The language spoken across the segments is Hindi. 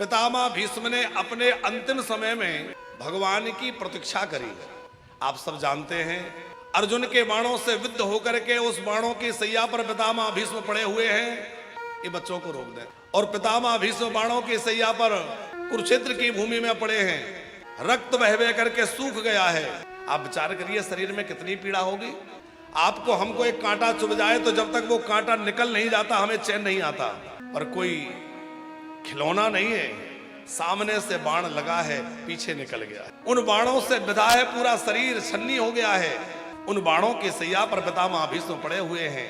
पितामह भीष्म ने अपने अंतिम समय में भगवान की प्रतीक्षा करी। आप सब जानते हैं, अर्जुन के बाणों से विद्ध होकर के उस बाणों की सैया पर पितामह भीष्म पड़े हुए हैं। ये बच्चों को रोक दें। और पितामह भीष्म बाणों की सैया पर कुरुक्षेत्र की भूमि में पड़े हैं। रक्त बह बह करके सूख गया है। आप विचार करिए, शरीर में कितनी पीड़ा होगी। आपको हमको एक कांटा चुभ जाए तो जब तक वो कांटा निकल नहीं जाता हमें चैन नहीं आता। पर कोई खिलौना नहीं है, सामने से बाण लगा है, पीछे निकल गया। उन बाणों से विधा है, पूरा शरीर छन्नी हो गया है। उन बाणों की सैया पर पितामह भीष्म पड़े हुए हैं,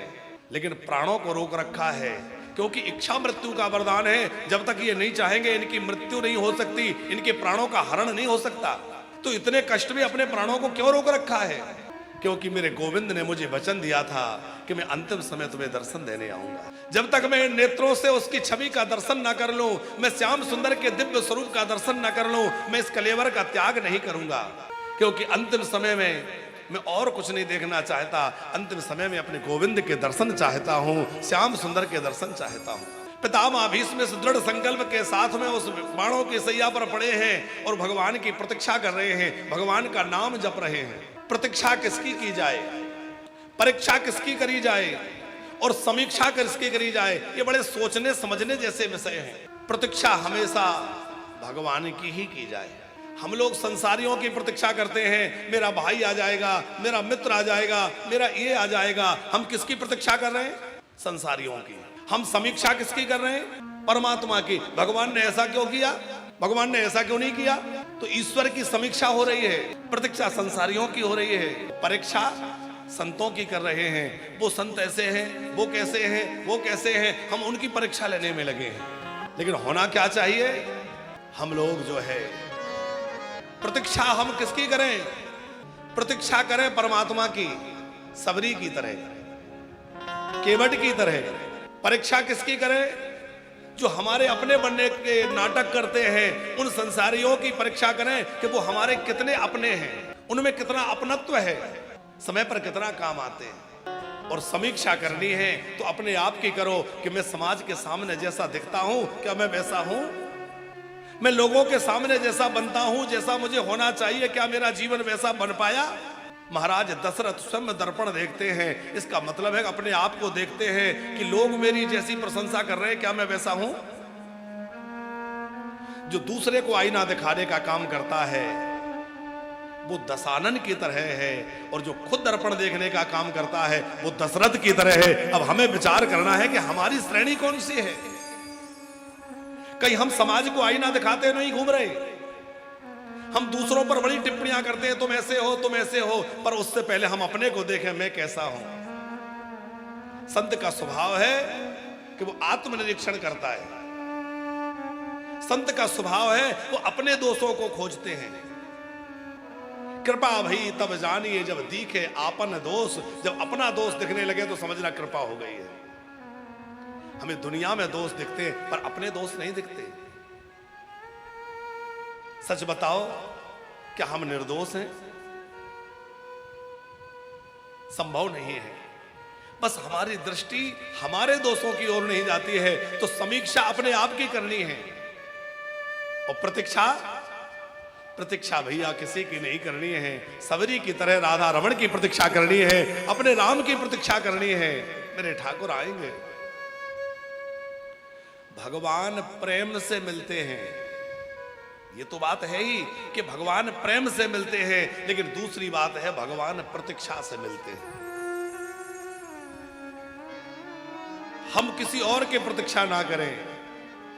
लेकिन प्राणों को रोक रखा है, क्योंकि इच्छा मृत्यु का वरदान है। जब तक ये नहीं चाहेंगे इनकी मृत्यु नहीं हो सकती, इनके प्राणों का हरण नहीं हो सकता। तो इतने कष्ट में अपने प्राणों को क्यों रोक रखा है? क्योंकि मेरे गोविंद ने मुझे वचन दिया था कि मैं अंतिम समय तुम्हें दर्शन देने आऊंगा। जब तक मैं नेत्रों से उसकी छवि का दर्शन ना कर लूं, मैं श्याम सुंदर के दिव्य स्वरूप का दर्शन ना कर लूं, मैं इस कलेवर का त्याग नहीं करूंगा। क्योंकि अंतिम समय में मैं और कुछ नहीं देखना चाहता। अंतिम समय में अपने गोविंद के दर्शन चाहता हूं, श्याम सुंदर के दर्शन चाहता हूं। पितामह भीष्म इस दृढ़ संकल्प के साथ में उस बाणों की सैया पर पड़े हैं और भगवान की प्रतीक्षा कर रहे हैं, भगवान का नाम जप रहे हैं। प्रतीक्षा किसकी की जाए, परीक्षा किसकी करी जाए और समीक्षा किसकी करी जाए, ये बड़े सोचने समझने जैसे विषय हैं। प्रतीक्षा हमेशा भगवान की ही की जाए। हम लोग संसारियों की प्रतीक्षा करते हैं, मेरा भाई आ जाएगा, मेरा मित्र आ जाएगा, मेरा ये आ जाएगा। हम किसकी प्रतीक्षा कर रहे हैं? संसारियों की। हम समीक्षा किसकी कर रहे हैं? परमात्मा की। भगवान ने ऐसा क्यों किया, भगवान ने ऐसा क्यों नहीं किया? तो ईश्वर की समीक्षा हो रही है, प्रतीक्षा संसारियों की हो रही है, परीक्षा संतों की कर रहे हैं। वो संत ऐसे हैं, वो कैसे हैं, वो कैसे हैं, हम उनकी परीक्षा लेने में लगे हैं। लेकिन होना क्या चाहिए? हम लोग जो है प्रतीक्षा हम किसकी करें? प्रतीक्षा करें परमात्मा की, सबरी की तरह, केवट की तरह। परीक्षा किसकी करें? जो हमारे अपने बनने के नाटक करते हैं, उन संसारियों की परीक्षा करें कि वो हमारे कितने अपने हैं, उनमें कितना अपनत्व है, समय पर कितना काम आते हैं। और समीक्षा करनी है तो अपने आप की करो कि मैं समाज के सामने जैसा दिखता हूं, क्या मैं वैसा हूं? मैं लोगों के सामने जैसा बनता हूं, जैसा मुझे होना चाहिए, क्या मेरा जीवन वैसा बन पाया? महाराज दशरथ स्वयं दर्पण देखते हैं, इसका मतलब है अपने आप को देखते हैं कि लोग मेरी जैसी प्रशंसा कर रहे हैं, क्या मैं वैसा हूं? जो दूसरे को आईना दिखाने का काम करता है वो दशानन की तरह है, और जो खुद दर्पण देखने का काम करता है वो दशरथ की तरह है। अब हमें विचार करना है कि हमारी श्रेणी कौन सी है। कहीं हम समाज को आईना दिखाते नहीं घूम रहे, हम दूसरों पर बड़ी टिप्पणियां करते हैं, तुम ऐसे हो, तुम ऐसे हो, पर उससे पहले हम अपने को देखें, मैं कैसा हूं। संत का स्वभाव है कि वो आत्मनिरीक्षण करता है। संत का स्वभाव है वो अपने दोषों को खोजते हैं। कृपा भई तब जानिए जब दिखे आपन दोष। जब अपना दोष दिखने लगे तो समझना कृपा हो गई है। हमें दुनिया में दोष दिखते हैं पर अपने दोष नहीं दिखते। सच बताओ, क्या हम निर्दोष हैं? संभव नहीं है। बस हमारी दृष्टि हमारे दोषों की ओर नहीं जाती है, तो समीक्षा अपने आप की करनी है। और प्रतीक्षा भैया किसी की नहीं करनी है। सबरी की तरह राधा रमण की प्रतीक्षा करनी है, अपने राम की प्रतीक्षा करनी है। मेरे ठाकुर आएंगे। भगवान प्रेम से मिलते हैं, ये तो बात है ही कि भगवान प्रेम से मिलते हैं, लेकिन दूसरी बात है भगवान प्रतीक्षा से मिलते हैं। हम किसी और की प्रतीक्षा ना करें,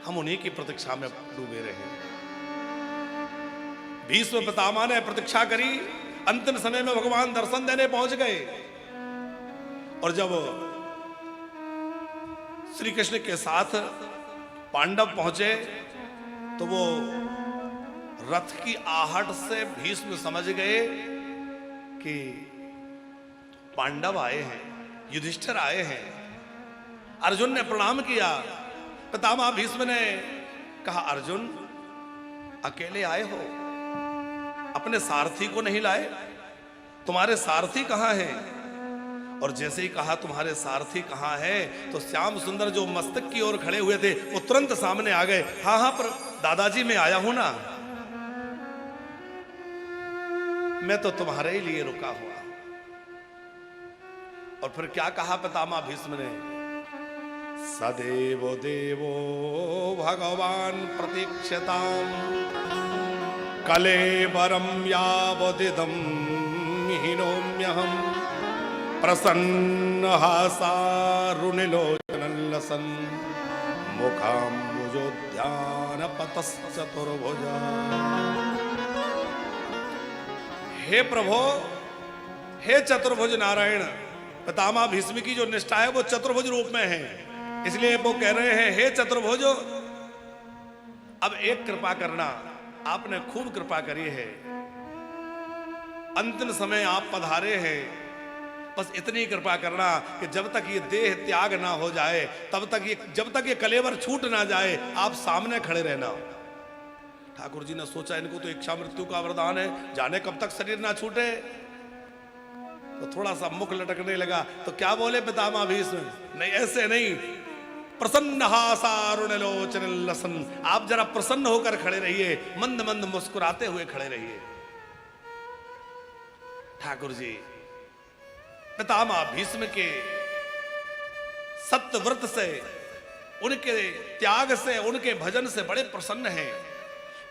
हम उन्हीं की प्रतीक्षा में डूबे रहें। भीष्म पितामह ने प्रतीक्षा करी, अंतिम समय में भगवान दर्शन देने पहुंच गए। और जब श्री कृष्ण के साथ पांडव पहुंचे तो वो रथ की आहट से भीष्म समझ गए कि पांडव आए हैं, युधिष्ठिर आए हैं। अर्जुन ने प्रणाम किया। पितामह भीष्म ने कहा, अर्जुन अकेले आए हो, अपने सारथी को नहीं लाए? तुम्हारे सारथी कहां हैं? और जैसे ही कहा तुम्हारे सारथी कहां है, तो श्याम सुंदर जो मस्तक की ओर खड़े हुए थे वो तुरंत सामने आ गए। हाँ हाँ दादाजी मैं आया हूं ना, मैं तो तुम्हारे ही लिए रुका हुआ। और फिर क्या कहा पितामह भीष्म ने, सदैव देवो भगवान प्रतीक्षताम कलेवरम यावदिदं हीनोम्यहम प्रसन्न हासारुणिलोचनल्लसन् मुखाम्बुजोद्यान पतश्चतुर्भुजा। हे प्रभो, हे चतुर्भुज नारायण, पितामह भीष्म की जो निष्ठा है वो चतुर्भुज रूप में है, इसलिए वो कह रहे हैं हे चतुर्भुज, अब एक कृपा करना, आपने खूब कृपा करी है, अंतिम समय आप पधारे हैं, बस इतनी कृपा करना कि जब तक ये देह त्याग ना हो जाए, जब तक ये कलेवर छूट ना जाए, आप सामने खड़े रहना। ठाकुर जी ने सोचा इनको तो इच्छा मृत्यु का वरदान है, जाने कब तक शरीर ना छूटे, तो थोड़ा सा मुख लटकने लगा। तो क्या बोले पितामह भीष्म, नहीं ऐसे नहीं, प्रसन्न हासारुणिलोचनल्लसन्, आप जरा प्रसन्न होकर खड़े रहिए, मंद मंद मुस्कुराते हुए खड़े रहिए। ठाकुर जी पितामह भीष्म के सत्य व्रत से, उनके त्याग से, उनके भजन से बड़े प्रसन्न हैं।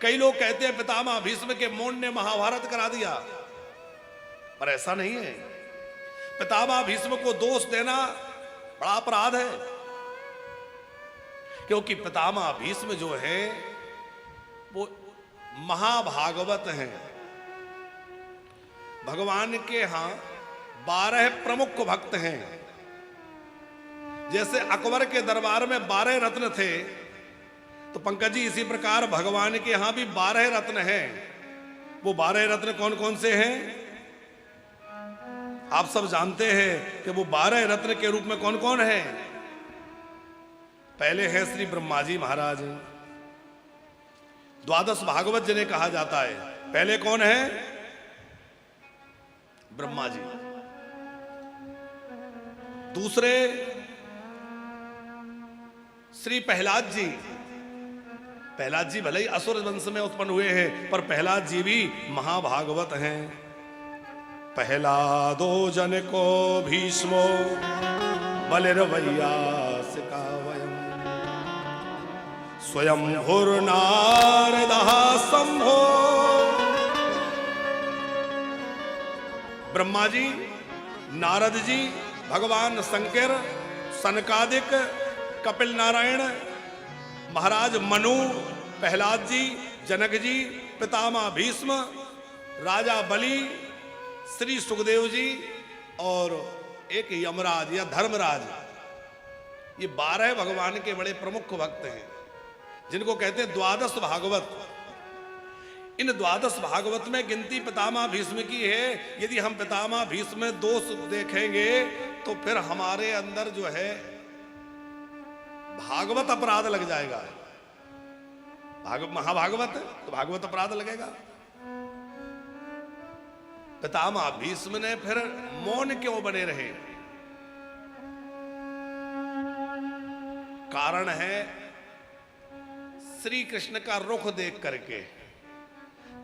कई लोग कहते हैं पितामह भीष्म के मौन ने महाभारत करा दिया, पर ऐसा नहीं है। पितामह भीष्म को दोष देना बड़ा अपराध है, क्योंकि पितामह भीष्म जो है वो महाभागवत हैं। भगवान के यहां 12 प्रमुख भक्त हैं। जैसे अकबर के दरबार में 12 रत्न थे, तो पंकज जी इसी प्रकार भगवान के यहां भी 12 रत्न हैं। वो 12 रत्न कौन कौन से हैं आप सब जानते हैं कि वो 12 रत्न के रूप में कौन कौन है। पहले है श्री ब्रह्मा जी महाराज, द्वादश भागवत जिन्हें कहा जाता है। पहले कौन है? ब्रह्मा जी। दूसरे श्री प्रहलाद जी। प्रहलाद जी भले ही असुर वंश में उत्पन्न हुए हैं, पर प्रहलाद जी भी महाभागवत हैं। प्रहलादो जन को भीष्मो बलिर्वैयासिका वयम् स्वयं भूर्नारदः शंभो। ब्रह्मा जी, नारद जी, भगवान शंकर, सनकादिक, कपिल नारायण, महाराज मनु, प्रहलाद जी, जनक जी, पितामह भीष्म, राजा बलि, श्री सुखदेव जी और एक यमराज या धर्मराज। ये 12 भगवान के बड़े प्रमुख भक्त हैं, जिनको कहते हैं द्वादश भागवत। इन द्वादश भागवत में गिनती पितामह भीष्म की है। यदि हम पितामह भीष्म में दोष देखेंगे तो फिर हमारे अंदर जो है भागवत अपराध लग जाएगा। महाभागवत तो भागवत अपराध लगेगा। पितामह भीष्म ने फिर मौन क्यों बने रहे? कारण है श्री कृष्ण का रुख देख करके,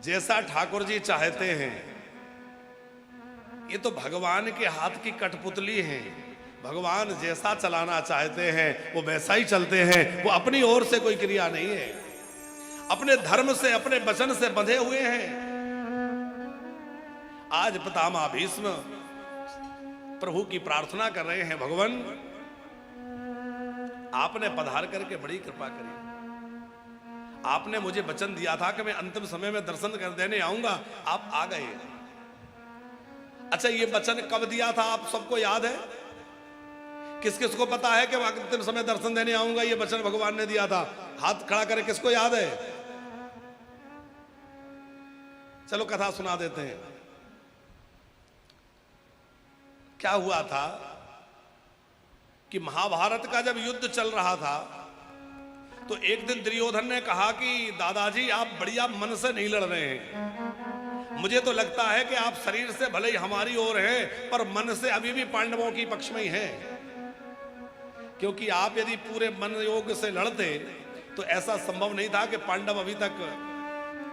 जैसा ठाकुर जी चाहते हैं। ये तो भगवान के हाथ की कठपुतली है। भगवान जैसा चलाना चाहते हैं वो वैसा ही चलते हैं। वो अपनी ओर से कोई क्रिया नहीं है, अपने धर्म से, अपने वचन से बंधे हुए हैं। आज पितामह भीष्म प्रभु की प्रार्थना कर रहे हैं, भगवान आपने पधार करके बड़ी कृपा करी। आपने मुझे वचन दिया था कि मैं अंतिम समय में दर्शन कर देने आऊंगा, आप आ गए। अच्छा, ये वचन कब दिया था आप सबको याद है? किस किस को पता है कि अंतिम समय दर्शन देने आऊंगा? ये वचन भगवान ने दिया था। हाथ खड़ा करके किसको याद है? चलो कथा सुना देते हैं। क्या हुआ था कि महाभारत का जब युद्ध चल रहा था तो एक दिन दुर्योधन ने कहा कि दादाजी आप बढ़िया मन से नहीं लड़ रहे हैं। मुझे तो लगता है कि आप शरीर से भले ही हमारी ओर हैं, पर मन से अभी भी पांडवों की पक्ष में ही हैं। क्योंकि आप यदि पूरे मन योग से लड़ते तो ऐसा संभव नहीं था कि पांडव अभी तक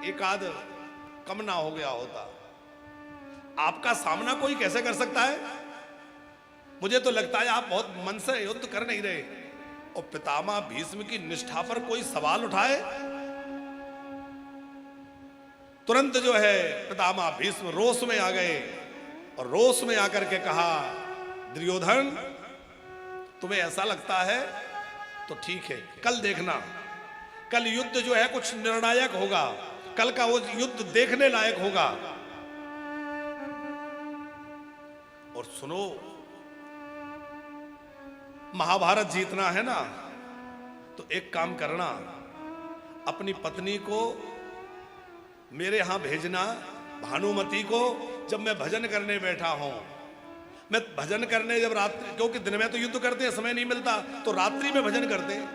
एक आध कम ना हो गया होता। आपका सामना कोई कैसे कर सकता है? मुझे तो लगता है आप बहुत मन से युद्ध कर नहीं रहे। और पितामह भीष्म की निष्ठा पर कोई सवाल उठाए, तुरंत जो है पितामह भीष्म रोष में आ गए और रोष में आकर के कहा, दुर्योधन तुम्हें ऐसा लगता है तो ठीक है, कल देखना, कल युद्ध जो है कुछ निर्णायक होगा, कल का वो युद्ध देखने लायक होगा। और सुनो, महाभारत जीतना है ना, तो एक काम करना, अपनी पत्नी को मेरे यहां भेजना, भानुमति को। जब मैं भजन करने बैठा हूं, मैं भजन करने जब रात्रि, क्योंकि दिन में तो युद्ध करते हैं, समय नहीं मिलता, तो रात्रि में भजन करते हैं,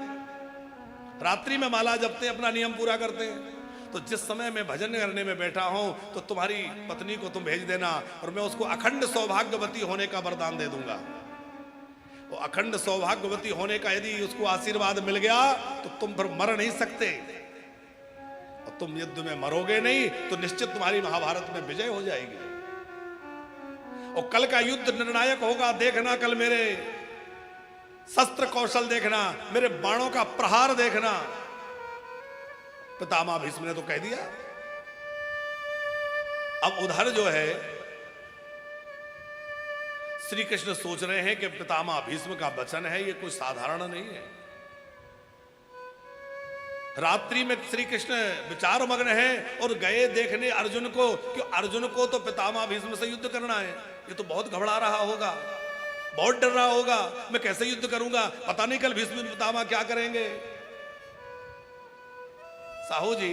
रात्रि में माला जपते हैं, अपना नियम पूरा करते हैं। तो जिस समय मैं भजन करने में बैठा हूं, तो तुम्हारी पत्नी को तुम भेज देना और मैं उसको अखंड सौभाग्यवती होने का वरदान दे दूंगा। वो अखंड सौभाग्यवती होने का यदि उसको आशीर्वाद मिल गया तो तुम फिर मर नहीं सकते, और तुम युद्ध में मरोगे नहीं तो निश्चित तुम्हारी महाभारत में विजय हो जाएगी। और कल का युद्ध निर्णायक होगा, देखना, कल मेरे शस्त्र कौशल देखना, मेरे बाणों का प्रहार देखना। पितामह भीष्म ने तो कह दिया। अब उधर जो है श्री कृष्ण सोच रहे हैं कि पितामह भीष्म का वचन है, ये कोई साधारण नहीं है। रात्रि में श्री कृष्ण विचार मग्न है और गए देखने अर्जुन को, कि अर्जुन को तो पितामह भीष्म से युद्ध करना है। ये तो बहुत घबरा रहा होगा, बहुत डर रहा होगा, मैं कैसे युद्ध करूंगा, पता नहीं कल भीष्म पितामह क्या करेंगे। साहू जी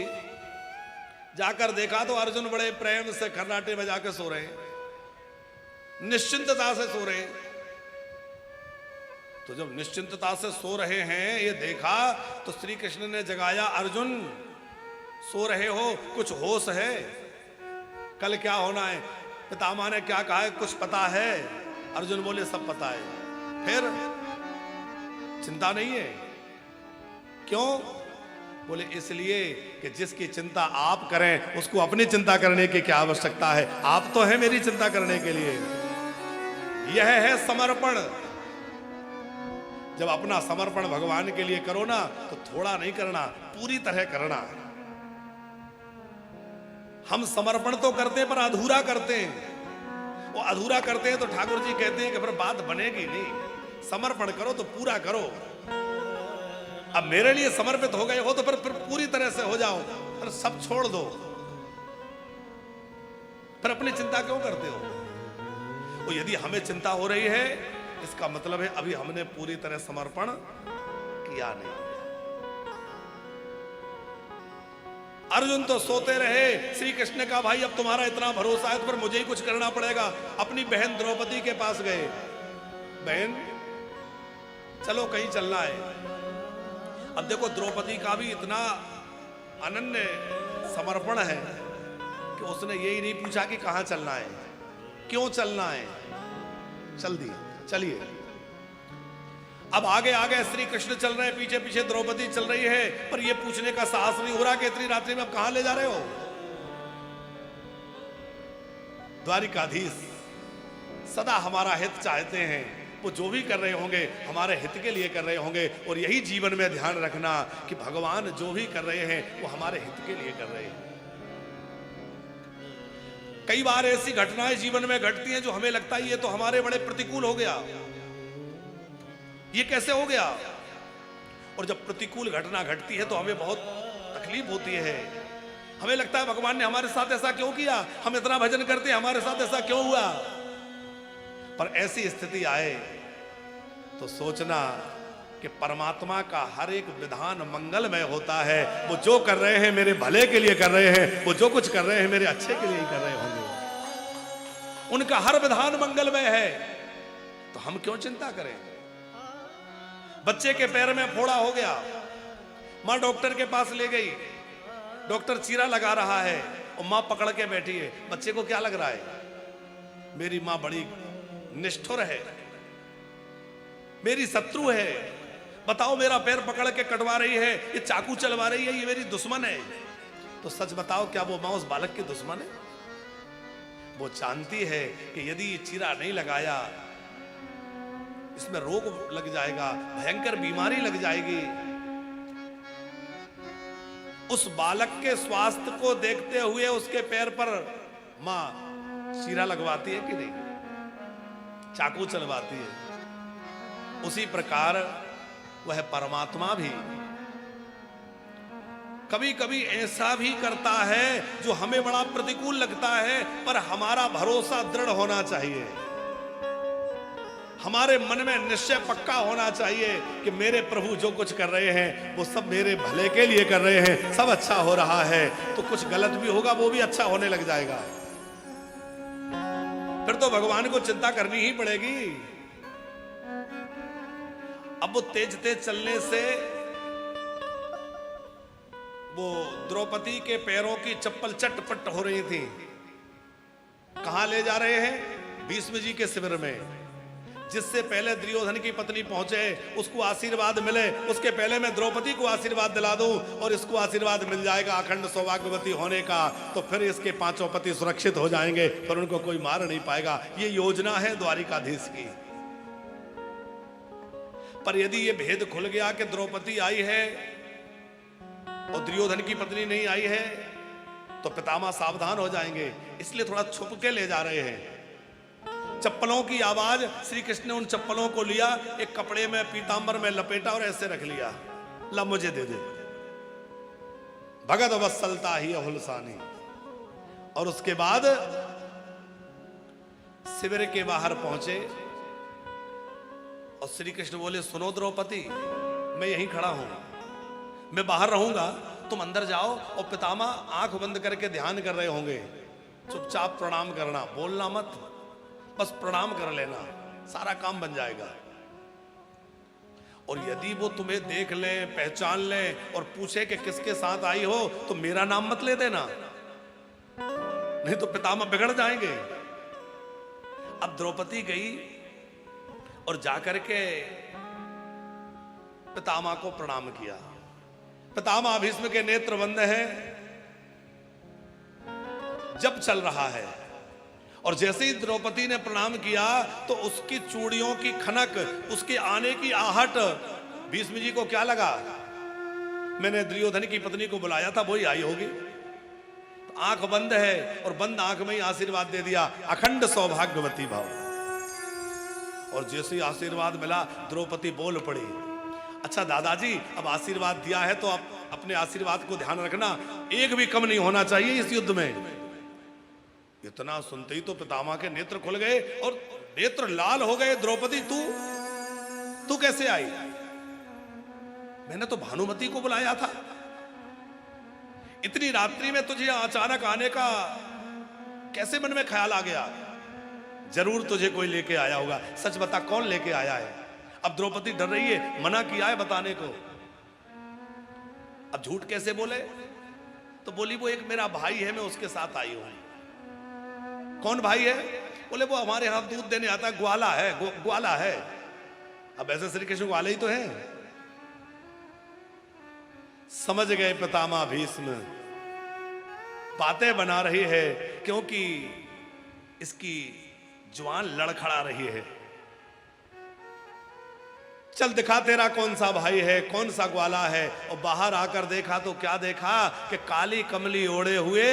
जाकर देखा तो अर्जुन बड़े प्रेम से खर्राटे बजा के सो रहे हैं, निश्चिंतता से सो रहे हैं। तो जब निश्चिंतता से सो रहे हैं ये देखा तो श्री कृष्ण ने जगाया, अर्जुन सो रहे हो, कुछ होश है, कल क्या होना है, पितामह ने क्या कहा है, कुछ पता है? अर्जुन बोले सब पता है। फिर चिंता नहीं है? क्यों? बोले इसलिए कि जिसकी चिंता आप करें उसको अपनी चिंता करने की क्या आवश्यकता है, आप तो हैं मेरी चिंता करने के लिए। यह है समर्पण। जब अपना समर्पण भगवान के लिए करो ना तो थोड़ा नहीं करना, पूरी तरह करना। हम समर्पण तो करते हैं पर अधूरा करते हैं। वो अधूरा करते हैं तो ठाकुर जी कहते हैं कि फिर बात बनेगी नहीं। समर्पण करो तो पूरा करो। अब मेरे लिए समर्पित हो गए हो तो फिर पूरी तरह से हो जाओ, फिर सब छोड़ दो। फिर अपनी चिंता क्यों करते हो? वो यदि हमें चिंता हो रही है इसका मतलब है अभी हमने पूरी तरह समर्पण किया नहीं। अर्जुन तो सोते रहे। श्री कृष्ण का भाई अब तुम्हारा इतना भरोसा है तो फिर मुझे ही कुछ करना पड़ेगा। अपनी बहन द्रौपदी के पास गए, बहन चलो कहीं चलना है। अब देखो द्रौपदी का भी इतना अनन्य समर्पण है कि उसने यही नहीं पूछा कि कहां चलना है, क्यों चलना है, चल दिया, चलिए। अब आगे आगे श्री कृष्ण चल रहे हैं, पीछे पीछे द्रौपदी चल रही है, पर यह पूछने का साहस नहीं हो रहा कि इतनी रात्रि में अब कहां ले जा रहे हो। द्वारिकाधीश सदा हमारा हित चाहते हैं, वो जो भी कर रहे होंगे हमारे हित के लिए कर रहे होंगे। और यही जीवन में ध्यान रखना कि भगवान जो भी कर रहे हैं वो हमारे हित के लिए कर रहे हैं। कई बार ऐसी घटनाएं जीवन में घटती हैं जो हमें लगता है ये तो हमारे बड़े प्रतिकूल हो गया, ये कैसे हो गया। और जब प्रतिकूल घटना घटती है तो हमें बहुत तकलीफ होती है। हमें लगता है भगवान ने हमारे साथ ऐसा क्यों किया, हम इतना भजन करते हैं हमारे साथ ऐसा क्यों हुआ। पर ऐसी स्थिति आए तो सोचना कि परमात्मा का हर एक विधान मंगलमय होता है। वो जो कर रहे हैं मेरे भले के लिए कर रहे हैं, वो जो कुछ कर रहे हैं मेरे अच्छे के लिए ही कर रहे होंगे। उनका हर विधान मंगलमय है, तो हम क्यों चिंता करें। बच्चे के पैर में फोड़ा हो गया, मां डॉक्टर के पास ले गई, डॉक्टर चीरा लगा रहा है और मां पकड़ के बैठी है। बच्चे को क्या लग रहा है, मेरी मां बड़ी निष्ठुर है, मेरी शत्रु है, बताओ मेरा पैर पकड़ के कटवा रही है, ये चाकू चलवा रही है, ये मेरी दुश्मन है। तो सच बताओ, क्या वो मां उस बालक की दुश्मन है? वो जानती है कि यदि ये चीरा नहीं लगाया, इसमें रोग लग जाएगा, भयंकर बीमारी लग जाएगी। उस बालक के स्वास्थ्य को देखते हुए उसके पैर पर मां चीरा लगवाती है कि नहीं, चाकू चलवाती है। उसी प्रकार वह परमात्मा भी कभी कभी ऐसा भी करता है जो हमें बड़ा प्रतिकूल लगता है, पर हमारा भरोसा दृढ़ होना चाहिए, हमारे मन में निश्चय पक्का होना चाहिए कि मेरे प्रभु जो कुछ कर रहे हैं वो सब मेरे भले के लिए कर रहे हैं, सब अच्छा हो रहा है। तो कुछ गलत भी होगा वो भी अच्छा होने लग जाएगा, फिर तो भगवान को चिंता करनी ही पड़ेगी। अब वो तेज तेज चलने से वो द्रौपदी के पैरों की चप्पल चटपट हो रही थी। कहां ले जा रहे हैं? भीष्म जी के शिविर में। जिससे पहले दुर्योधन की पत्नी पहुंचे, उसको आशीर्वाद मिले, उसके पहले मैं द्रौपदी को आशीर्वाद दिला दूं और इसको आशीर्वाद मिल जाएगा अखंड सौभाग्यवती होने का, तो फिर इसके पांचों पति सुरक्षित हो जाएंगे, पर उनको कोई मार नहीं पाएगा। ये योजना है द्वारिकाधीश की। पर यदि ये भेद खुल गया कि द्रौपदी आई है और दुर्योधन की पत्नी नहीं आई है, तो पितामह सावधान हो जाएंगे, इसलिए थोड़ा छुप के ले जा रहे हैं। चप्पलों की आवाज, श्री कृष्ण ने उन चप्पलों को लिया, एक कपड़े में पीतांबर में लपेटा और ऐसे रख लिया, ला मुझे दे दे। भगत वत्सलता ही अहुलसानी। और उसके बाद शिविर के बाहर पहुंचे और श्री कृष्ण बोले, सुनो द्रौपदी, मैं यहीं खड़ा हूं, मैं बाहर रहूंगा, तुम अंदर जाओ और पितामह आंख बंद करके ध्यान कर रहे होंगे, चुपचाप प्रणाम करना, बोलना मत, बस प्रणाम कर लेना, सारा काम बन जाएगा। और यदि वो तुम्हें देख ले, पहचान ले और पूछे कि किसके साथ आई हो, तो मेरा नाम मत ले देना, नहीं तो पितामह बिगड़ जाएंगे। अब द्रौपदी गई और जाकर के पितामह को प्रणाम किया। पितामह भीष्म के नेत्र बंद हैं, जब चल रहा है, और जैसे ही द्रौपदी ने प्रणाम किया तो उसकी चूड़ियों की खनक, उसके आने की आहट, भीष्म जी को क्या लगा, मैंने दुर्योधन की पत्नी को बुलाया था, वही आई होगी। तो आंख बंद है और बंद आंख में ही आशीर्वाद दे दिया, अखंड सौभाग्यवती भाव। और जैसे ही आशीर्वाद मिला, द्रौपदी बोल पड़ी, अच्छा दादाजी, अब आशीर्वाद दिया है तो आप अपने आशीर्वाद को ध्यान रखना, एक भी कम नहीं होना चाहिए इस युद्ध में। इतना सुनते ही तो पितामह के नेत्र खुल गए और नेत्र लाल हो गए। द्रौपदी, तू कैसे आई? मैंने तो भानुमति को बुलाया था, इतनी रात्रि में तुझे अचानक आने का कैसे मन में ख्याल आ गया? जरूर तुझे कोई लेके आया होगा, सच बता कौन लेके आया है? अब द्रौपदी डर रही है, मना किया है बताने को, अब झूठ कैसे बोले? तो बोली, वो एक मेरा भाई है, मैं उसके साथ आई हूं। कौन भाई है? बोले, वो हमारे यहां दूध देने आता है, ग्वाला है, ग्वाला है। अब ऐसे श्री कृष्ण ग्वाले ही तो हैं। समझ गए पितामह भीष्म, बातें बना रही है क्योंकि इसकी जुबान लड़खड़ा रही है। चल दिखा तेरा कौन सा भाई है, कौन सा ग्वाला है। और बाहर आकर देखा तो क्या देखा कि काली कमली ओढ़े हुए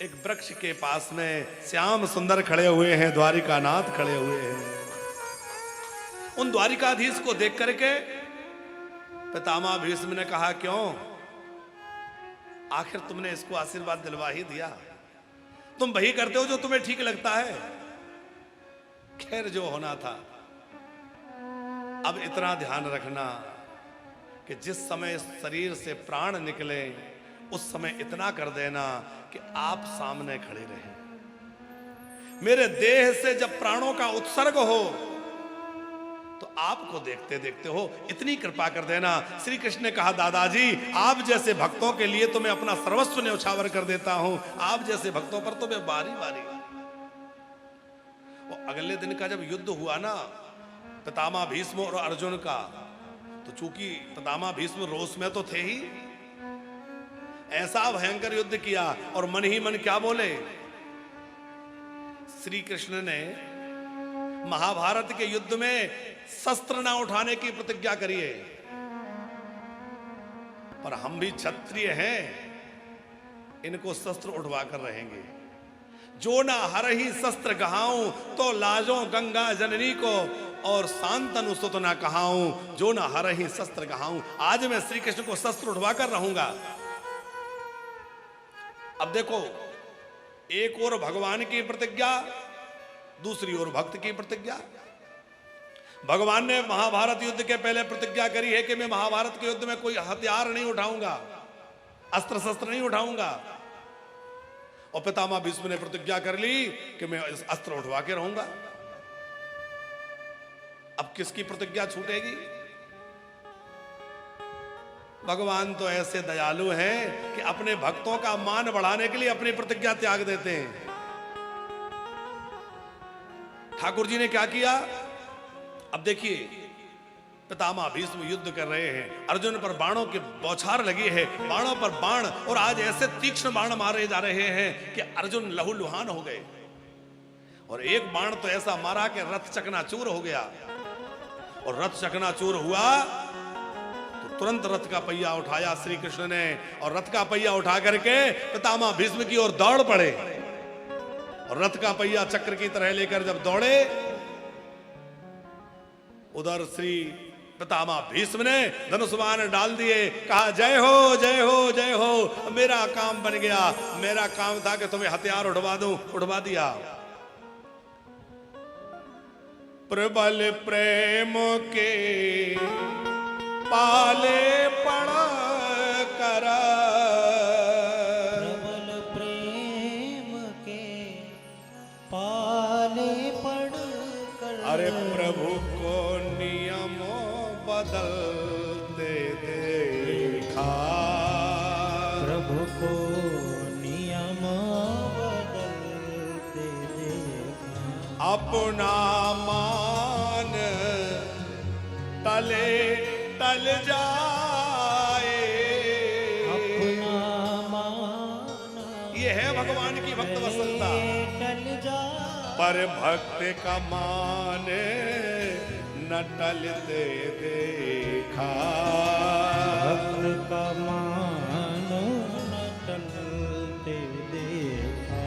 एक वृक्ष के पास में श्याम सुंदर खड़े हुए हैं, द्वारिकानाथ खड़े हुए हैं। उन द्वारिकाधीश को देख करके पितामह भीष्म ने कहा, क्यों, आखिर तुमने इसको आशीर्वाद दिलवा ही दिया, तुम वही करते हो जो तुम्हें ठीक लगता है। खैर, जो होना था। अब इतना ध्यान रखना कि जिस समय शरीर से प्राण निकले उस समय इतना कर देना कि आप सामने खड़े रहें। मेरे देह से जब प्राणों का उत्सर्ग हो तो आपको देखते देखते हो, इतनी कृपा कर देना। श्री कृष्ण ने कहा, दादाजी, आप जैसे भक्तों के लिए तो मैं अपना सर्वस्व न्यौछावर कर देता हूं, आप जैसे भक्तों पर तो मैं बारी बारी। वो अगले दिन का जब युद्ध हुआ ना पितामह भीष्म और अर्जुन का, तो चूंकि पितामह भीष्म रोष में तो थे ही, ऐसा भयंकर युद्ध किया और मन ही मन क्या बोले। श्री कृष्ण ने महाभारत के युद्ध में शस्त्र ना उठाने की प्रतिज्ञा करी है, पर हम भी क्षत्रिय हैं, इनको शस्त्र उठवा कर रहेंगे। जो ना हरहि शस्त्र गहाऊं तो लाजो गंगा जननी को, और शांतनु सुत ना कहाऊं जो ना हरहि शस्त्र गहाऊं। आज मैं श्री कृष्ण को शस्त्र उठवा कर रहूंगा। अब देखो, एक ओर भगवान की प्रतिज्ञा, दूसरी ओर भक्त की प्रतिज्ञा। भगवान ने महाभारत युद्ध के पहले प्रतिज्ञा करी है कि मैं महाभारत के युद्ध में कोई हथियार नहीं उठाऊंगा, अस्त्र शस्त्र नहीं उठाऊंगा। और पितामह भीष्म ने प्रतिज्ञा कर ली कि मैं इस अस्त्र उठवा के रहूंगा। अब किसकी प्रतिज्ञा छूटेगी? भगवान तो ऐसे दयालु हैं कि अपने भक्तों का मान बढ़ाने के लिए अपनी प्रतिज्ञा त्याग देते हैं। ठाकुर जी ने क्या किया? अब देखिए, पितामह भीष्म युद्ध कर रहे हैं, अर्जुन पर बाणों की बौछार लगी है, बाणों पर बाण, और आज ऐसे तीक्ष्ण बाण मारे जा रहे हैं कि अर्जुन लहूलुहान हो गए। और एक बाण तो ऐसा मारा कि रथ चकनाचूर हो गया, और रथ चकनाचूर हुआ तो तुरंत रथ का पहिया उठाया श्री कृष्ण ने, और रथ का पहिया उठा करके पितामह भीष्म की ओर दौड़ पड़े। और रथ का पहिया चक्र की तरह लेकर जब दौड़े, उधर श्री पितामह भीष्म ने धनुष्मान डाल दिए, कहा जय हो जय हो जय हो, मेरा काम बन गया। मेरा काम था कि तुम्हें हथियार उठवा दूं, उठवा दिया। प्रबल प्रेम के पाले पड़ा कर, प्रबल प्रेम के पाले पड़ कर, अरे प्रभु को नियमों बदलते देखा, प्रभु को नियम बदलते देखा। अपना मान टले टल जाए, अपना मान ये है भगवान की भक्त वत्सलता। टल जाए, पर भक्त का मान न टलते देखा, भक्त का मान न टलते देखा।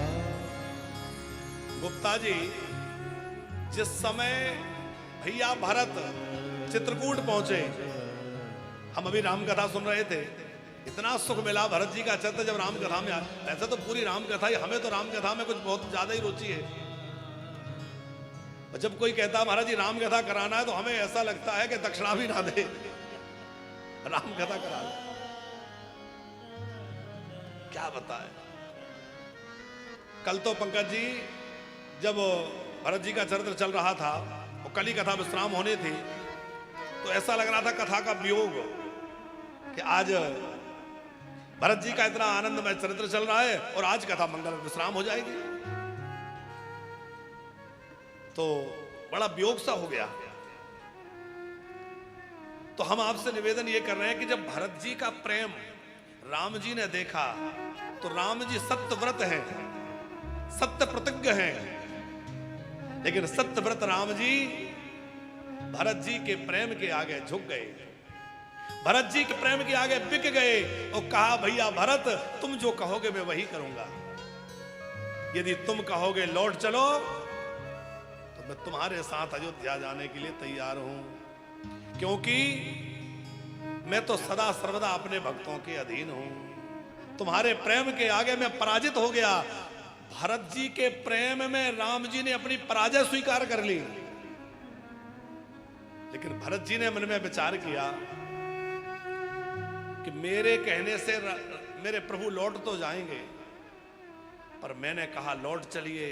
गुप्ता जी, जिस समय भैया भरत चित्रकूट पहुंचे, हम अभी राम कथा सुन रहे थे, इतना सुख मिला भरत जी का चरित्र जब राम कथा में आया। ऐसा तो पूरी राम कथा ही, हमें तो राम कथा में कुछ बहुत ज्यादा ही रुचि है। और जब कोई कहता महाराज जी राम कथा कराना है, तो हमें ऐसा लगता है कि दक्षिणा भी ना दे, राम कथा करा दे। क्या बताए। कल तो पंकज जी जब भरत जी का चरित्र चल रहा था और कल ही कथा विश्राम होने थी, तो ऐसा लग रहा था कथा का वियोग कि आज भरत जी का इतना आनंदमय चरित्र चल रहा है और आज कथा मंगल विश्राम हो जाएगी। तो बड़ा वियोग सा हो गया। तो हम आपसे निवेदन ये कर रहे हैं कि जब भरत जी का प्रेम राम जी ने देखा, तो राम जी सत्यव्रत हैं, सत्य प्रतिज्ञ हैं, लेकिन सत्यव्रत राम जी भरत जी के प्रेम के आगे झुक गए, भरत जी के प्रेम के आगे बिक गए और कहा भैया भरत, तुम जो कहोगे मैं वही करूंगा। यदि तुम कहोगे लौट चलो, तो मैं तुम्हारे साथ अयोध्या जाने के लिए तैयार हूं, क्योंकि मैं तो सदा सर्वदा अपने भक्तों के अधीन हूं। तुम्हारे प्रेम के आगे मैं पराजित हो गया। भरत जी के प्रेम में राम जी ने अपनी पराजय स्वीकार कर ली, लेकिन भरत जी ने मन में विचार किया कि मेरे कहने से मेरे प्रभु लौट तो जाएंगे, पर मैंने कहा लौट चलिए,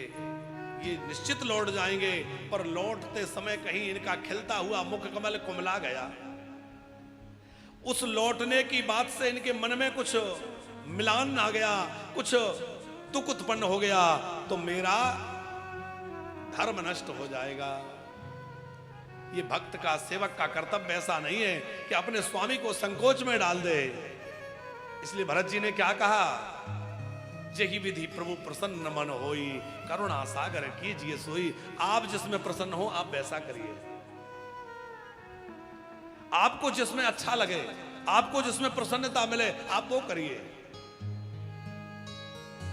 ये निश्चित लौट जाएंगे, पर लौटते समय कहीं इनका खिलता हुआ मुख कमल कुमला गया। उस लौटने की बात से इनके मन में कुछ मिलान आ गया, कुछ दुख उत्पन्न हो गया, तो मेरा धर्म नष्ट हो जाएगा। ये भक्त का, सेवक का कर्तव्य ऐसा नहीं है कि अपने स्वामी को संकोच में डाल दे। इसलिए भरत जी ने क्या कहा, यही विधि प्रभु प्रसन्न मन होई, करुणा सागर कीजिए सोई। आप जिसमें प्रसन्न हो आप वैसा करिए, आपको जिसमें अच्छा लगे, आपको जिसमें प्रसन्नता मिले आप वो करिए।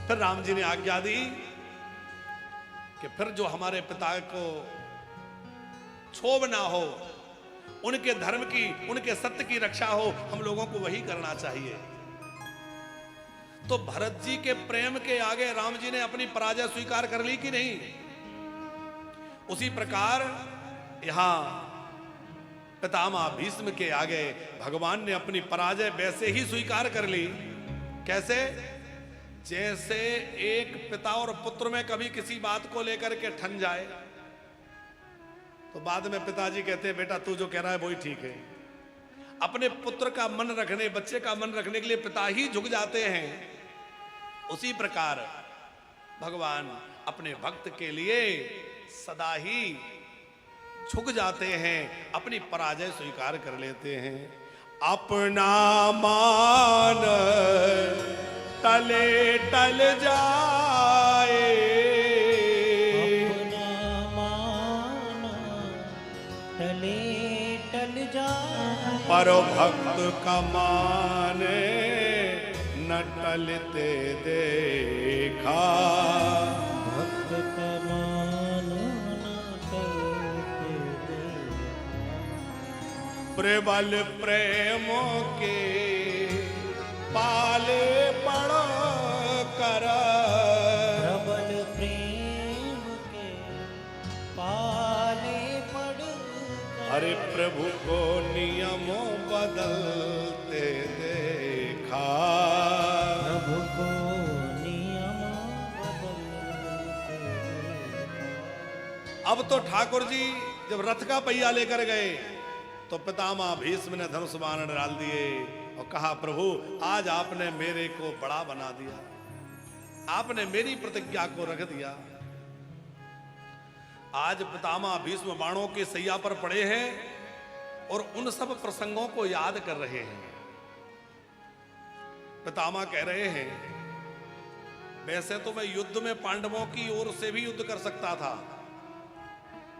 फिर राम जी ने आज्ञा दी कि फिर जो हमारे पिता को क्षोभ ना हो, उनके धर्म की, उनके सत्य की रक्षा हो, हम लोगों को वही करना चाहिए। तो भरत जी के प्रेम के आगे राम जी ने अपनी पराजय स्वीकार कर ली कि नहीं? उसी प्रकार यहां पितामह भीष्म के आगे भगवान ने अपनी पराजय वैसे ही स्वीकार कर ली। कैसे? जैसे एक पिता और पुत्र में कभी किसी बात को लेकर के ठन जाए तो बाद में पिताजी कहते हैं बेटा तू जो कह रहा है वही ठीक है। अपने पुत्र का मन रखने, बच्चे का मन रखने के लिए पिता ही झुक जाते हैं। उसी प्रकार भगवान अपने भक्त के लिए सदा ही झुक जाते हैं, अपनी पराजय स्वीकार कर लेते हैं। अपना मान टले टल जाए, अपना मान टले टल जाए, पर भक्त का मान न टलते देखा। भक्त का मान न टलते देखा। प्रबल प्रेम के पाले पड़ कर, प्रबल प्रेम के पाले पड़ कर, अरे प्रभु को नियमों बदलते देखा। प्रभु को नियम बदलते देखा। अब तो ठाकुर जी जब रथ का पहिया लेकर गए तो पितामह भीष्म ने धनुष बाण डाल दिए और कहा प्रभु आज आपने मेरे को बड़ा बना दिया, आपने मेरी प्रतिज्ञा को रख दिया। आज पितामह भीष्म बाणों की सैया पर पड़े हैं और उन सब प्रसंगों को याद कर रहे हैं। पितामह कह रहे हैं वैसे तो मैं युद्ध में पांडवों की ओर से भी युद्ध कर सकता था,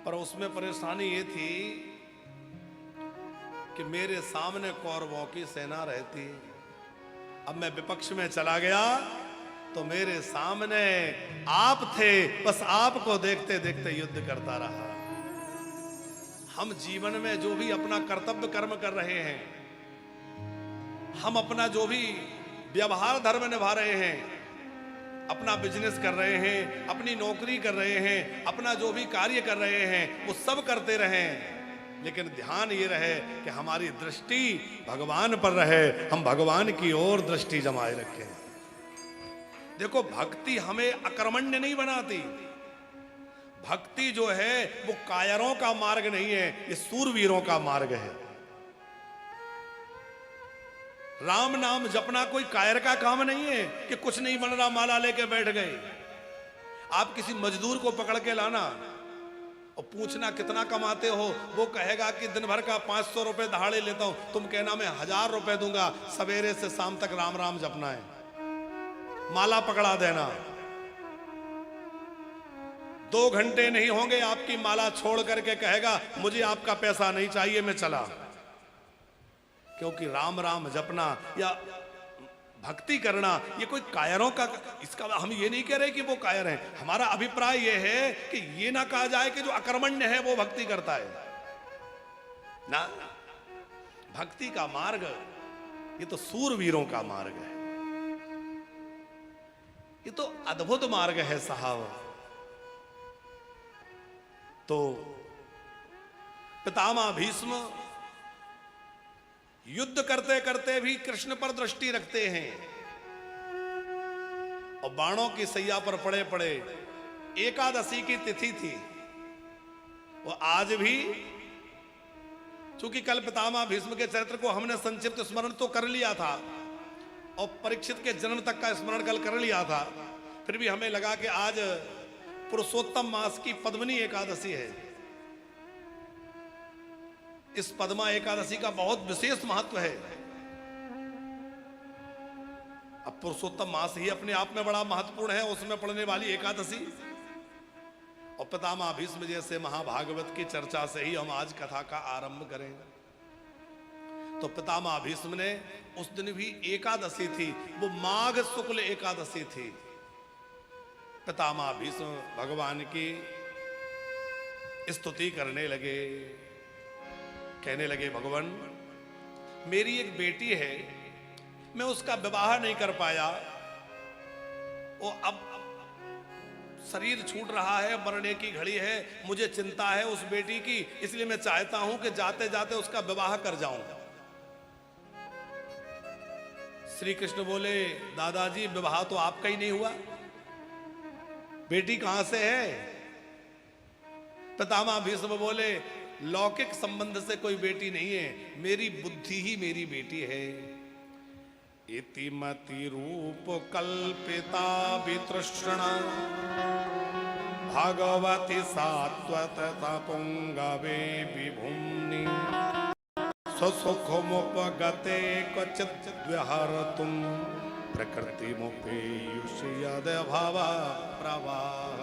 पर उसमें परेशानी ये थी कि मेरे सामने कौरवों की सेना रहती। अब मैं विपक्ष में चला गया तो मेरे सामने आप थे, बस आपको देखते देखते युद्ध करता रहा। हम जीवन में जो भी अपना कर्तव्य कर्म कर रहे हैं, हम अपना जो भी व्यवहार धर्म निभा रहे हैं, अपना बिजनेस कर रहे हैं, अपनी नौकरी कर रहे हैं, अपना जो भी कार्य कर रहे हैं वो सब करते रहें, लेकिन ध्यान ये रहे कि हमारी दृष्टि भगवान पर रहे, हम भगवान की ओर दृष्टि जमाए रखें। देखो भक्ति हमें अकर्मण्य नहीं बनाती। भक्ति जो है वो कायरों का मार्ग नहीं है, ये सूरवीरों का मार्ग है। राम नाम जपना कोई कायर का काम नहीं है कि कुछ नहीं बन रहा माला लेके बैठ गए। आप किसी मजदूर को पकड़ के लाना और पूछना कितना कमाते हो, वो कहेगा कि दिन भर का 500 रुपए दहाड़े लेता हूं, तुम कहना मैं 1000 रुपए दूंगा, सवेरे से शाम तक राम राम जपना है, माला पकड़ा देना। 2 घंटे नहीं होंगे आपकी माला छोड़ करके कहेगा मुझे आपका पैसा नहीं चाहिए, मैं चला। क्योंकि राम राम जपना या भक्ति करना ये कोई कायरों का, इसका हम ये नहीं कह रहे कि वो कायर हैं। हमारा अभिप्राय ये है कि ये ना कहा जाए कि जो अकर्मण्य है वो भक्ति करता है ना। भक्ति का मार्ग ये तो सूरवीरों का मार्ग है, ये तो अद्भुत मार्ग है साहब। तो पितामह भीष्म युद्ध करते करते भी कृष्ण पर दृष्टि रखते हैं और बाणों की सैया पर पड़े पड़े। एकादशी की तिथि थी, वो आज भी, चूंकि कल पितामह भीष्म के चरित्र को हमने संक्षिप्त स्मरण तो कर लिया था और परीक्षित के जन्म तक का स्मरण कल कर लिया था, फिर भी हमें लगा कि आज पुरुषोत्तम मास की पद्मिनी एकादशी है। इस पद्मा एकादशी का बहुत विशेष महत्व है। अब पुरुषोत्तम मास ही अपने आप में बड़ा महत्वपूर्ण है, उसमें पड़ने वाली एकादशी और पितामह भीष्म जैसे महाभागवत की चर्चा से ही हम आज कथा का आरंभ करें। तो पितामह भीष्म ने उस दिन भी एकादशी थी, वो माघ शुक्ल एकादशी थी। पितामह भीष्म भगवान की स्तुति करने लगे, कहने लगे भगवान मेरी एक बेटी है, मैं उसका विवाह नहीं कर पाया, वो अब शरीर छूट रहा है, मरने की घड़ी है, मुझे चिंता है उस बेटी की, इसलिए मैं चाहता हूं कि जाते जाते उसका विवाह कर जाऊं। श्री कृष्ण बोले दादाजी विवाह तो आपका ही नहीं हुआ, बेटी कहां से है? पितामह भीष्म बोले लौकिक संबंध से कोई बेटी नहीं है, मेरी बुद्धि ही मेरी बेटी है। इति मति रूप कल्पिता वितृष्णा भगवती सात्वत पुंगवे विभुम्नि स्वसुखमुपगते क्वचित् विहरतुं प्रकृतिमुपेयुषि यद भव प्रवाह।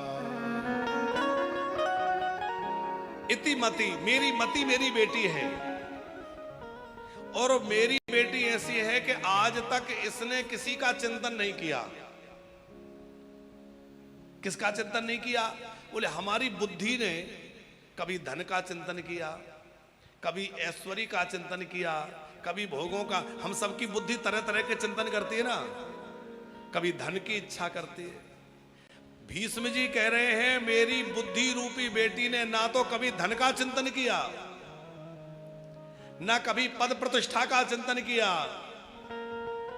इति मति मेरी बेटी है, और मेरी बेटी ऐसी है कि आज तक इसने किसी का चिंतन नहीं किया। किसका चिंतन नहीं किया? बोले हमारी बुद्धि ने कभी धन का चिंतन किया, कभी ऐश्वर्य का चिंतन किया, कभी भोगों का। हम सबकी बुद्धि तरह तरह के चिंतन करती है ना, कभी धन की इच्छा करती है। भीष्म जी कह रहे हैं मेरी बुद्धि रूपी बेटी ने ना तो कभी धन का चिंतन किया, ना कभी पद प्रतिष्ठा का चिंतन किया,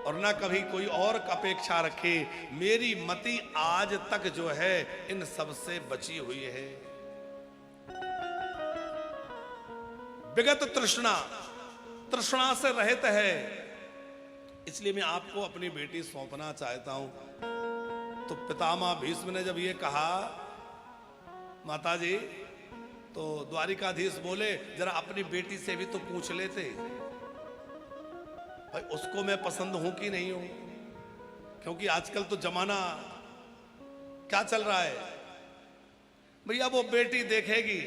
और ना कभी कोई और अपेक्षा रखी। मेरी मति आज तक जो है इन सब से बची हुई है। विगत तृष्णा से रहित है, इसलिए मैं आपको अपनी बेटी सौंपना चाहता हूं। तो पितामह भीष्म ने जब ये कहा माता जी, तो द्वारिकाधीश बोले जरा अपनी बेटी से भी तो पूछ लेते भाई उसको मैं पसंद हूं कि नहीं हूं, क्योंकि आजकल तो जमाना क्या चल रहा है भैया, वो बेटी देखेगी,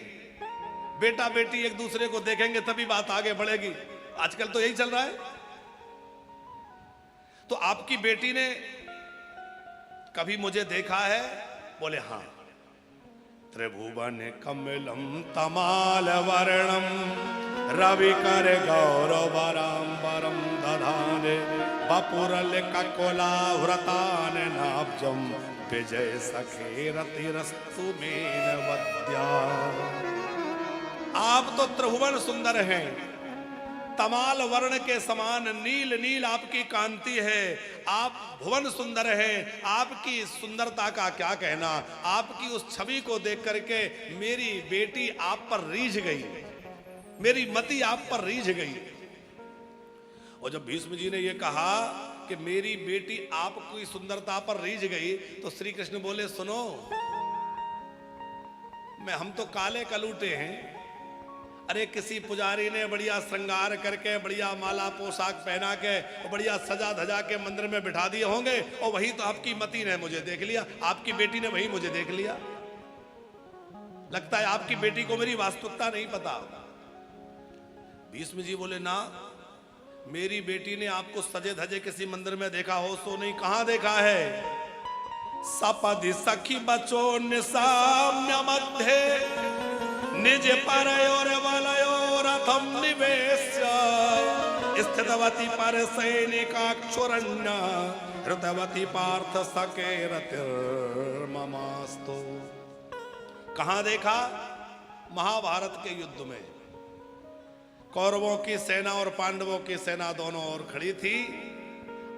बेटा बेटी एक दूसरे को देखेंगे तभी बात आगे बढ़ेगी। आजकल तो यही चल रहा है। तो आपकी बेटी ने कभी मुझे देखा है? बोले हाँ। त्रिभुवन कमलम तमाल वर्णम रविकर गौरवराम्बरम दधाने बपुरल ककुलाव्रतान नाब्जम विजय सखे रतिरस्तु मेन वद्या। आप तो त्रिभुवन सुंदर हैं, तमाल वर्ण के समान नील नील आपकी कांति है, आप भुवन सुंदर हैं। आपकी सुंदरता का क्या कहना, आपकी उस छवि को देख करके मेरी बेटी आप पर रीझ गई, मेरी मति आप पर रीझ गई। और जब भीष्म जी ने यह कहा कि मेरी बेटी आपकी सुंदरता पर रीझ गई, तो श्री कृष्ण बोले सुनो, हम तो काले कलूटे हैं। अरे किसी पुजारी ने बढ़िया श्रृंगार करके बढ़िया माला पोशाक पहना के और बढ़िया सजा धजा के मंदिर में बिठा दिए होंगे, और वही तो आपकी मति ने मुझे देख लिया, आपकी बेटी ने वही मुझे देख लिया। लगता है आपकी बेटी को मेरी वास्तविकता नहीं पता। भीष्म जी बोले ना, मेरी बेटी ने आपको सजे धजे किसी मंदिर में देखा हो सो नहीं, कहां देखा है? सपदि सखी बचो निसाम्य मध्य निज परयोर वलयोरथम निवेश्य स्थितवती पर सैनिकाक्षुरण्य हृतवती पार्थ सके रतिर्ममास्तु। कहां देखा? महाभारत के युद्ध में कौरवों की सेना और पांडवों की सेना दोनों ओर खड़ी थी।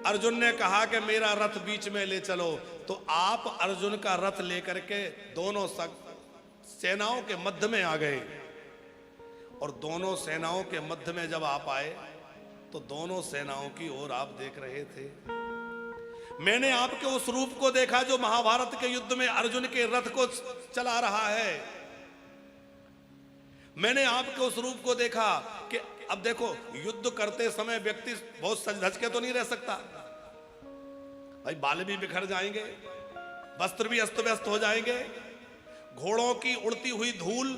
अर्जुन ने कहा कि मेरा रथ बीच में ले चलो, तो आप अर्जुन का रथ लेकर के दोनों सेनाओं के मध्य में आ गए। और दोनों सेनाओं के मध्य में जब आप आए तो दोनों सेनाओं की ओर आप देख रहे थे। मैंने आपके उस रूप को देखा जो महाभारत के युद्ध में अर्जुन के रथ को चला रहा है। मैंने आपके उस रूप को देखा कि अब देखो, युद्ध करते समय व्यक्ति बहुत सज धज के तो नहीं रह सकता भाई, बाल भी बिखर जाएंगे, वस्त्र भी अस्त व्यस्त हो जाएंगे, घोड़ों की उड़ती हुई धूल,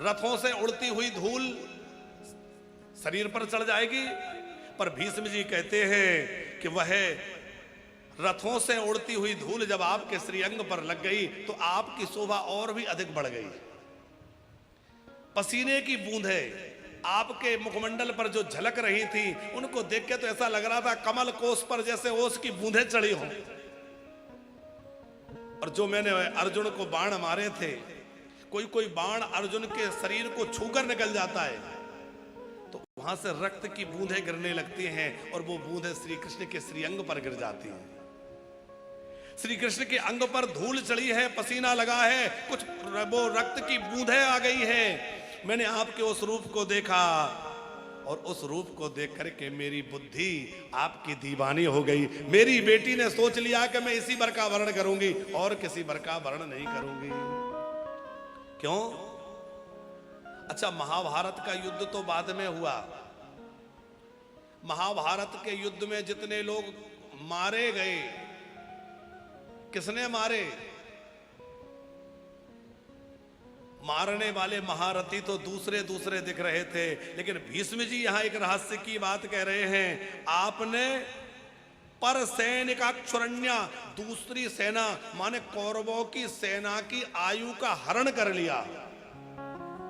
रथों से उड़ती हुई धूल शरीर पर चढ़ जाएगी। पर भीष्म जी कहते हैं कि वह रथों से उड़ती हुई धूल जब आपके श्रीअंग पर लग गई तो आपकी शोभा और भी अधिक बढ़ गई। पसीने की बूंदें आपके मुखमंडल पर जो झलक रही थी, उनको देख के तो ऐसा लग रहा था कमल कोस पर जैसे ओस की बूंदें चढ़ी हो। और जो मैंने अर्जुन को बाण मारे थे, कोई कोई बाण अर्जुन के शरीर को छूकर निकल जाता है तो वहां से रक्त की बूंदें गिरने लगती हैं और वो बूंदें श्री कृष्ण के श्रीअंग पर गिर जाती हैं। श्री कृष्ण के अंग पर धूल चढ़ी है, पसीना लगा है, कुछ वो रक्त की बूंदें आ गई है। मैंने आपके उस रूप को देखा और उस रूप को देख करके मेरी बुद्धि आपकी दीवानी हो गई। मेरी बेटी ने सोच लिया कि मैं इसी वर का वर्ण करूंगी और किसी वर का वर्ण नहीं करूंगी। क्यों? अच्छा, महाभारत का युद्ध तो बाद में हुआ। महाभारत के युद्ध में जितने लोग मारे गए, किसने मारे? मारने वाले महारथी तो दूसरे दूसरे दिख रहे थे, लेकिन भीष्म जी यहां एक रहस्य की बात कह रहे हैं। आपने पर सैनिकाक्षुरण्या, दूसरी सेना माने कौरवों की सेना की आयु का हरण कर लिया।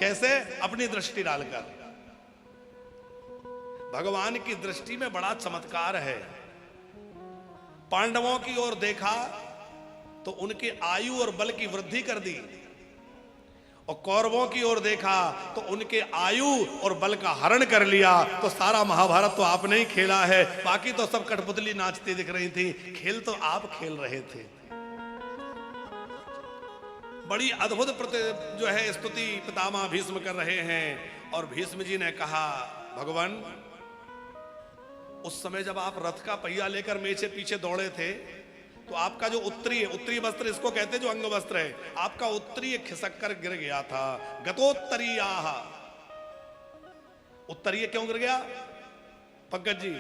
कैसे? अपनी दृष्टि डालकर। भगवान की दृष्टि में बड़ा चमत्कार है। पांडवों की ओर देखा तो उनकी आयु और बल की वृद्धि कर दी, और कौरवों की ओर देखा तो उनके आयु और बल का हरण कर लिया। तो सारा महाभारत तो आपने ही खेला है, बाकी तो सब कठपुतली नाचती दिख रही थी, खेल तो आप खेल रहे थे। बड़ी अद्भुत जो है स्तुति पितामह भीष्म कर रहे हैं। और भीष्म जी ने कहा, भगवान उस समय जब आप रथ का पहिया लेकर मेरे पीछे दौड़े थे तो आपका जो उत्तरी वस्त्र, इसको कहते जो अंग वस्त्र है, आपका उत्तरीय खिसक कर गिर गया था। गतोत्तरीयाः। उत्तरीय क्यों गिर गया पंकज जी?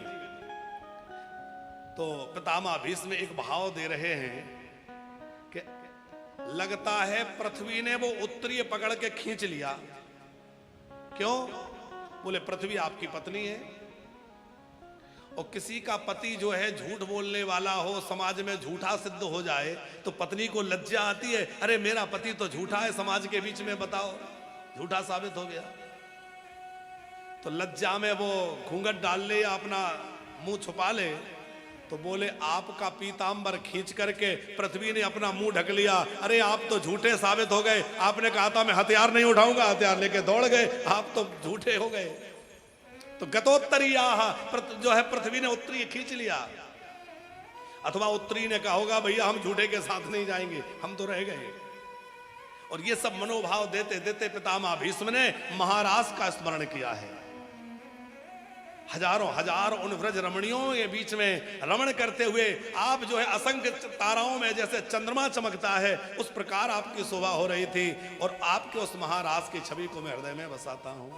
तो पितामह भीष्म एक भाव दे रहे हैं कि लगता है पृथ्वी ने वो उत्तरीय पकड़ के खींच लिया। क्यों? बोले पृथ्वी आपकी पत्नी है, और किसी का पति जो है झूठ बोलने वाला हो, समाज में झूठा सिद्ध हो जाए तो पत्नी को लज्जा आती है, अरे मेरा पति तो झूठा है, समाज के बीच में बताओ, झूठा साबित हो गया। तो लज्जा में वो घूंघट डाल ले या अपना मुंह छुपा ले, तो बोले आपका पीतांबर खींच करके पृथ्वी ने अपना मुंह ढक लिया। अरे आप तो झूठे साबित हो गए, आपने कहा था मैं हथियार नहीं उठाऊंगा, हथियार लेके दौड़ गए, आप तो झूठे हो गए। तो गतोत्तरीयाः, जो है पृथ्वी ने उत्तरी खींच लिया। अथवा उत्तरी ने कहा होगा भैया हम झूठे के साथ नहीं जाएंगे, हम तो रह गए। और ये सब मनोभाव देते देते पितामह भीष्म ने महाराज का स्मरण किया है। हजारों हजार उन व्रज रमणियों के बीच में रमण करते हुए आप जो है असंख्य ताराओं में जैसे चंद्रमा चमकता है, उस प्रकार आपकी शोभा हो रही थी। और आपके उस महाराज की छवि को मैं हृदय में बसाता हूं।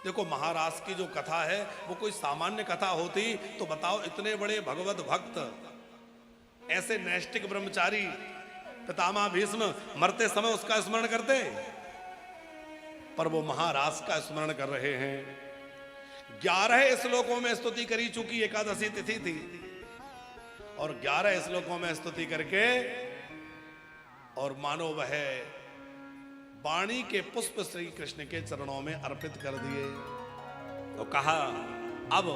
देखो, महाराज की जो कथा है वो कोई सामान्य कथा होती तो बताओ, इतने बड़े भगवत भक्त, ऐसे नैष्टिक ब्रह्मचारी पितामह भीष्म मरते समय उसका स्मरण करते, पर वो महाराज का स्मरण कर रहे हैं। 11 श्लोकों में स्तुति करी चूंकि एकादशी तिथि थी, और 11 श्लोकों में स्तुति करके और मानो वह वाणी के पुष्प श्री कृष्ण के चरणों में अर्पित कर दिए। तो कहा अब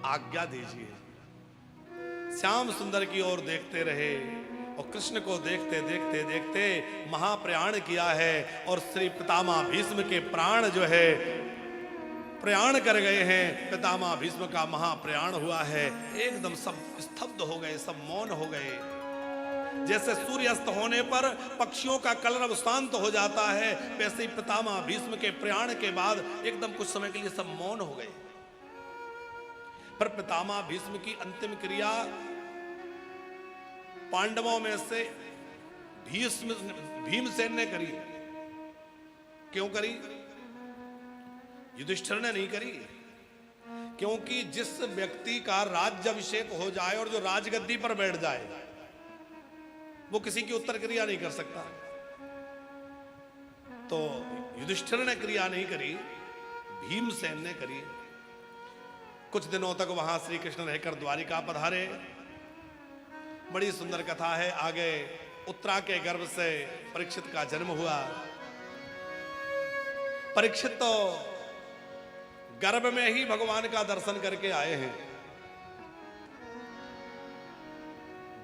आज्ञा दीजिए। श्याम सुंदर की ओर देखते रहे और कृष्ण को देखते देखते देखते महाप्रयाण किया है, और श्री पितामह भीष्म के प्राण जो है प्रयाण कर गए हैं। पितामह भीष्म का महाप्रयाण हुआ है। एकदम सब स्तब्ध हो गए, सब मौन हो गए। जैसे सूर्यास्त होने पर पक्षियों का कलरव शांत हो जाता है, वैसे ही पितामह भीष्म के प्रयाण के बाद एकदम कुछ समय के लिए सब मौन हो गए। पर पितामह भीष्म की अंतिम क्रिया पांडवों में से भीमसेन ने करी। क्यों करी? युधिष्ठिर ने नहीं करी, क्योंकि जिस व्यक्ति का राज्याभिषेक हो जाए और जो राजगद्दी पर बैठ जाए वो किसी की उत्तर क्रिया नहीं कर सकता। तो युधिष्ठिर ने क्रिया नहीं करी, भीमसेन ने करी। कुछ दिनों तक वहां श्री कृष्ण रहकर द्वारिका पधारे। बड़ी सुंदर कथा है। आगे उत्तरा के गर्भ से परीक्षित का जन्म हुआ। परीक्षित तो गर्भ में ही भगवान का दर्शन करके आए हैं।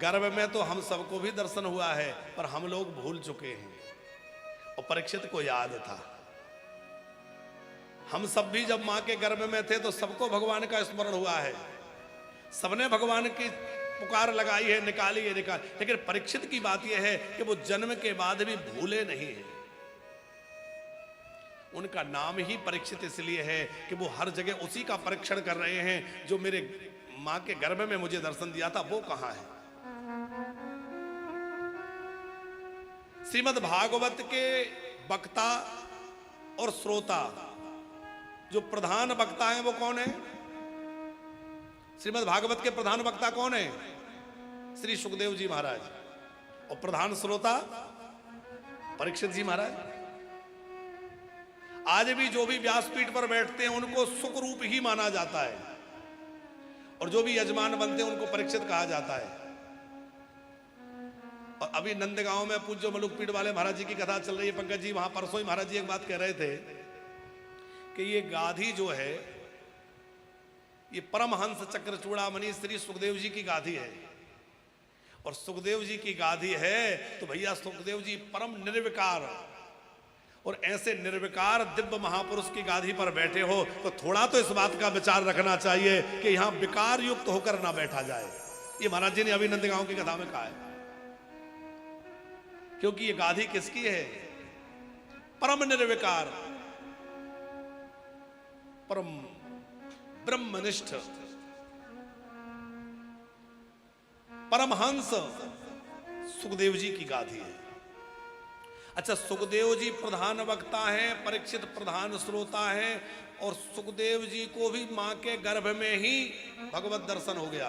गर्भ में तो हम सबको भी दर्शन हुआ है, पर हम लोग भूल चुके हैं और परीक्षित को याद था। हम सब भी जब मां के गर्भ में थे तो सबको भगवान का स्मरण हुआ है, सबने भगवान की पुकार लगाई है, निकाली है, लेकिन परीक्षित की बात यह है कि वो जन्म के बाद भी भूले नहीं है। उनका नाम ही परीक्षित इसलिए है कि वो हर जगह उसी का परीक्षण कर रहे हैं। जो मेरे मां के गर्भ में मुझे दर्शन दिया था वो कहां है? श्रीमद् भागवत के वक्ता और श्रोता, जो प्रधान वक्ता हैं वो कौन है? श्रीमद् भागवत के प्रधान वक्ता कौन है? श्री सुखदेव जी महाराज। और प्रधान श्रोता परीक्षित जी महाराज। आज भी जो भी व्यासपीठ पर बैठते हैं उनको सुख रूप ही माना जाता है, और जो भी यजमान बनते हैं उनको परीक्षित कहा जाता है। और अभी नंदगांव में पूज्य मलुकपीठ वाले महाराज जी की कथा चल रही है। पंकज जी वहां परसों ही महाराज जी एक बात कह रहे थे कि ये गाधी जो है ये परमहंस चक्र चूड़ामणि श्री सुखदेव जी की गाधी है। और सुखदेव जी की गाधी है तो भैया सुखदेव जी परम निर्विकार, और ऐसे निर्विकार दिव्य महापुरुष की गाधी पर बैठे हो तो थोड़ा तो इस बात का विचार रखना चाहिए कि यहां विकार युक्त होकर ना बैठा जाए। ये महाराज जी ने अभी नंदगांव की कथा में कहा है। क्योंकि ये गाधी किसकी है? परम निर्विकार, परम ब्रह्मनिष्ठ, परमहंस सुखदेव जी की गाधी है। अच्छा, सुखदेव जी प्रधान वक्ता हैं, परीक्षित प्रधान श्रोता हैं, और सुखदेव जी को भी मां के गर्भ में ही भगवत दर्शन हो गया।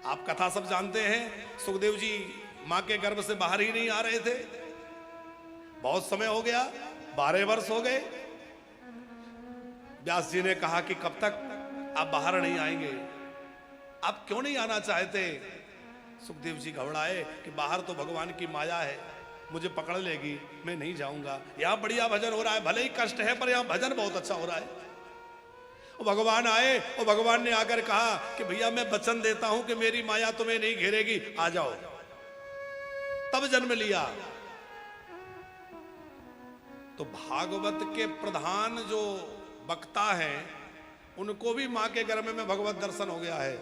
आप कथा सब जानते हैं। सुखदेव जी मां के गर्भ से बाहर ही नहीं आ रहे थे। बहुत समय हो गया, 12 वर्ष हो गए। व्यास जी ने कहा कि कब तक आप बाहर नहीं आएंगे? आप क्यों नहीं आना चाहते? सुखदेव जी घबराए कि बाहर तो भगवान की माया है, मुझे पकड़ लेगी, मैं नहीं जाऊंगा। यहां बढ़िया भजन हो रहा है, भले ही कष्ट है पर यहां भजन बहुत अच्छा हो रहा है। और भगवान आए और भगवान ने आकर कहा कि भैया मैं वचन देता हूं कि मेरी माया तुम्हें नहीं घेरेगी, आ जाओ। तब जन्म लिया। तो भागवत के प्रधान जो वक्ता हैं उनको भी मां के गर्भ में भगवत दर्शन हो गया है,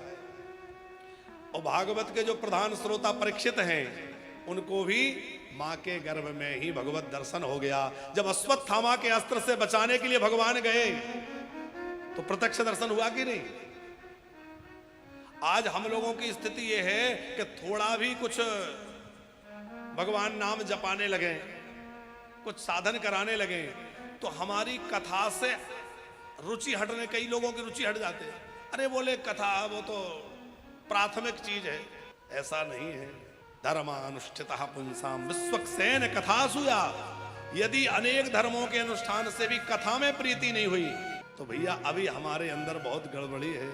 और भागवत के जो प्रधान श्रोता परीक्षित हैं उनको भी मां के गर्भ में ही भगवत दर्शन हो गया। जब अश्वत्थामा के अस्त्र से बचाने के लिए भगवान गए तो प्रत्यक्ष दर्शन हुआ कि नहीं? आज हम लोगों की स्थिति यह है कि थोड़ा भी कुछ भगवान नाम जपाने लगे, कुछ साधन कराने लगे तो हमारी कथा से रुचि हटने, कई लोगों की रुचि हट जाते हैं। अरे बोले कथा वो तो प्राथमिक चीज है। ऐसा नहीं है। धर्मानुष्ठितः पुंसाम विश्वक्सेन कथासुया। यदि अनेक धर्मों के अनुष्ठान से भी कथा में प्रीति नहीं हुई तो भैया अभी हमारे अंदर बहुत गड़बड़ी है।